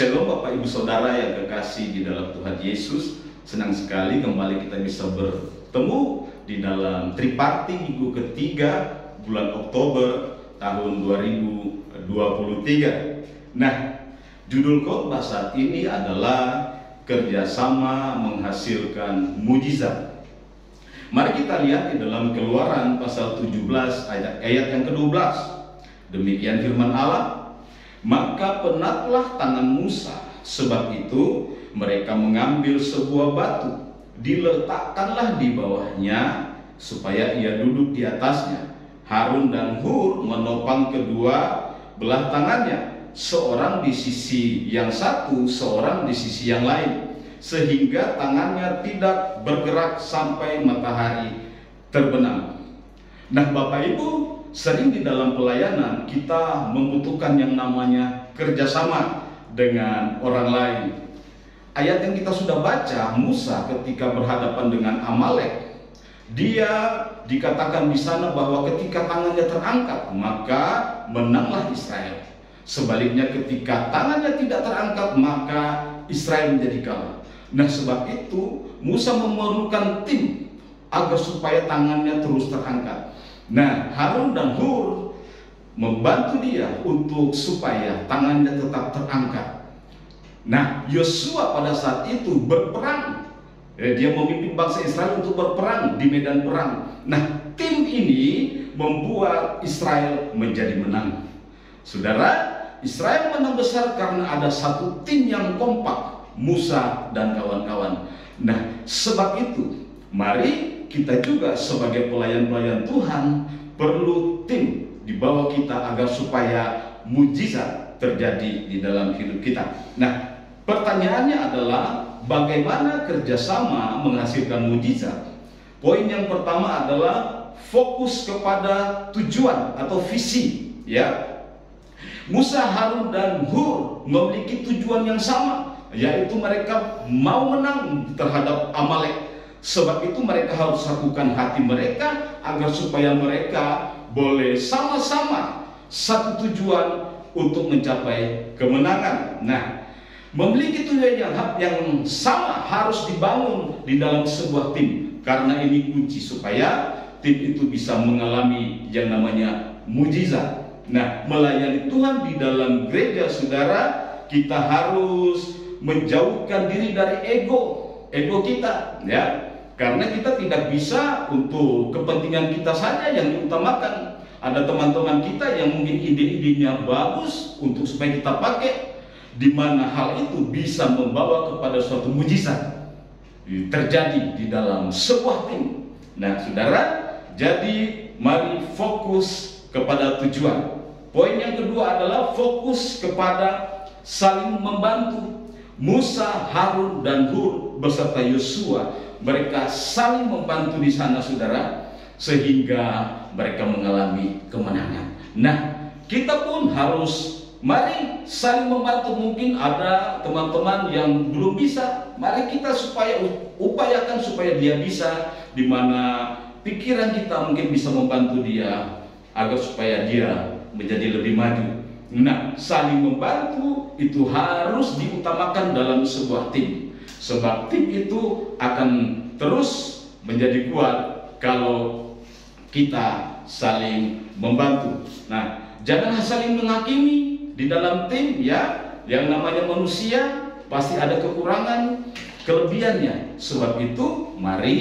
Shalom Bapak Ibu Saudara yang kekasih di dalam Tuhan Yesus. Senang sekali kembali kita bisa bertemu di dalam Triparti minggu ketiga bulan Oktober tahun 2023. Nah, judul khotbah saat ini adalah kerjasama menghasilkan mujizat. Mari kita lihat di dalam Keluaran pasal 17 ayat yang ke-12. Demikian firman Allah. Maka penatlah tangan Musa, sebab itu mereka mengambil sebuah batu, diletakkanlah di bawahnya, supaya ia duduk di atasnya. Harun dan Hur menopang kedua belah tangannya, seorang di sisi yang satu, seorang di sisi yang lain, sehingga tangannya tidak bergerak sampai matahari terbenam. Nah, Bapak Ibu, sering di dalam pelayanan kita membutuhkan yang namanya kerjasama dengan orang lain. Ayat yang kita sudah baca, Musa ketika berhadapan dengan Amalek, dia dikatakan di sana bahwa ketika tangannya terangkat maka menanglah Israel. Sebaliknya ketika tangannya tidak terangkat maka Israel menjadi kalah. Nah, sebab itu Musa memerlukan tim agar supaya tangannya terus terangkat. Nah, Harun dan Hur membantu dia untuk supaya tangannya tetap terangkat. Nah, Yosua pada saat itu berperang. Dia memimpin bangsa Israel untuk berperang di medan perang. Nah, tim ini membuat Israel menjadi menang. Saudara, Israel menang besar karena ada satu tim yang kompak, Musa dan kawan-kawan. Nah, sebab itu, mari kita juga sebagai pelayan-pelayan Tuhan perlu tim di bawah kita agar supaya mujizat terjadi di dalam hidup kita. Nah, pertanyaannya adalah bagaimana kerjasama menghasilkan mujizat? Poin yang pertama adalah fokus kepada tujuan atau visi. Ya, Musa, Harun dan Hur memiliki tujuan yang sama, yaitu mereka mau menang terhadap Amalek. Sebab itu mereka harus lakukan hati mereka agar supaya mereka boleh sama-sama satu tujuan untuk mencapai kemenangan. Nah, memiliki tujuan yang sama harus dibangun di dalam sebuah tim, karena ini kunci supaya tim itu bisa mengalami yang namanya mujizat. Nah, melayani Tuhan di dalam gereja, saudara, kita harus menjauhkan diri dari ego kita, ya. Karena kita tidak bisa untuk kepentingan kita saja yang diutamakan. Ada teman-teman kita yang mungkin ide-idenya bagus untuk supaya kita pakai, di mana hal itu bisa membawa kepada suatu mujizat terjadi di dalam sebuah tim. Nah, saudara, jadi mari fokus kepada tujuan. Poin yang kedua adalah fokus kepada saling membantu. Musa, Harun dan Hur beserta Yosua, mereka saling membantu di sana, saudara, sehingga mereka mengalami kemenangan. Nah, kita pun harus mari saling membantu. Mungkin ada teman-teman yang belum bisa, mari kita upayakan supaya dia bisa, di mana pikiran kita mungkin bisa membantu dia agar supaya dia menjadi lebih maju. Nah, saling membantu itu harus diutamakan dalam sebuah tim. Sebab tim itu akan terus menjadi kuat kalau kita saling membantu. Nah, jangan saling menghakimi di dalam tim, ya. Yang namanya manusia pasti ada kekurangan, kelebihannya. Sebab itu mari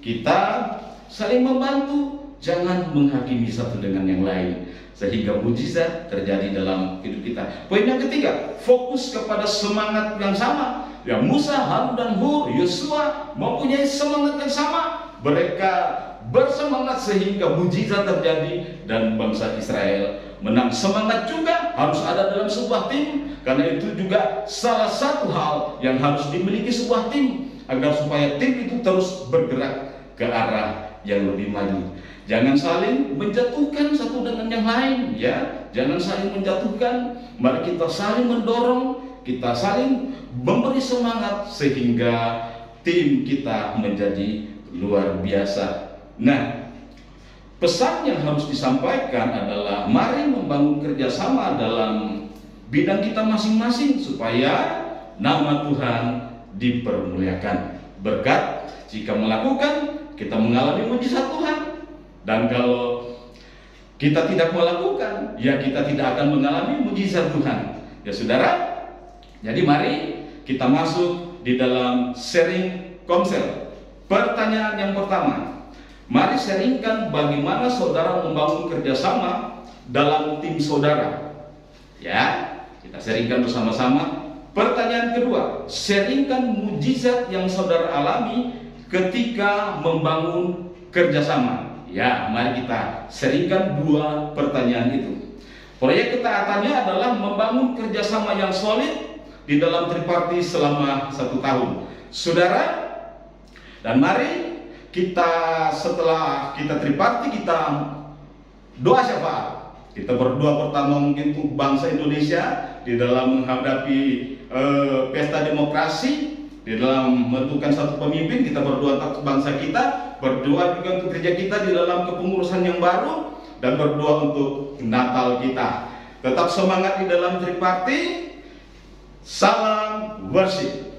kita saling membantu, jangan menghakimi satu dengan yang lain, sehingga mujizat terjadi dalam hidup kita. Poin yang ketiga, fokus kepada semangat yang sama. Ya, Musa, Harun dan Hur, Yosua mempunyai semangat yang sama. Mereka bersemangat sehingga mujizat terjadi dan bangsa Israel menang. Semangat juga harus ada dalam sebuah tim, karena itu juga salah satu hal yang harus dimiliki sebuah tim, agar supaya tim itu terus bergerak ke arah yang lebih maju. Jangan saling menjatuhkan satu dengan yang lain, ya. Jangan saling menjatuhkan. Mari kita saling mendorong, kita saling memberi semangat sehingga tim kita menjadi luar biasa. Nah, pesan yang harus disampaikan adalah mari membangun kerjasama dalam bidang kita masing-masing supaya nama Tuhan dipermuliakan. Berkat jika melakukan, kita mengalami mujizat Tuhan. Dan kalau kita tidak melakukan, ya kita tidak akan mengalami mujizat Tuhan. Ya saudara, jadi mari kita masuk di dalam sharing konsel. Pertanyaan yang pertama, mari sharingkan bagaimana saudara membangun kerjasama dalam tim saudara. Ya, kita sharingkan bersama-sama. Pertanyaan kedua, sharingkan mujizat yang saudara alami ketika membangun kerjasama. Ya, mari kita sharingkan dua pertanyaan itu. Proyek ketaatannya adalah membangun kerjasama yang solid di dalam triparti selama 1 tahun. Saudara, dan mari kita setelah kita triparti, kita doa syafaat. Kita berdoa pertama mungkin untuk bangsa Indonesia di dalam menghadapi pesta demokrasi, di dalam menentukan satu pemimpin. Kita berdoa untuk bangsa kita, berdoa juga untuk gereja kita di dalam kepengurusan yang baru, dan berdoa untuk Natal kita. Tetap semangat di dalam triparti. Salam worship.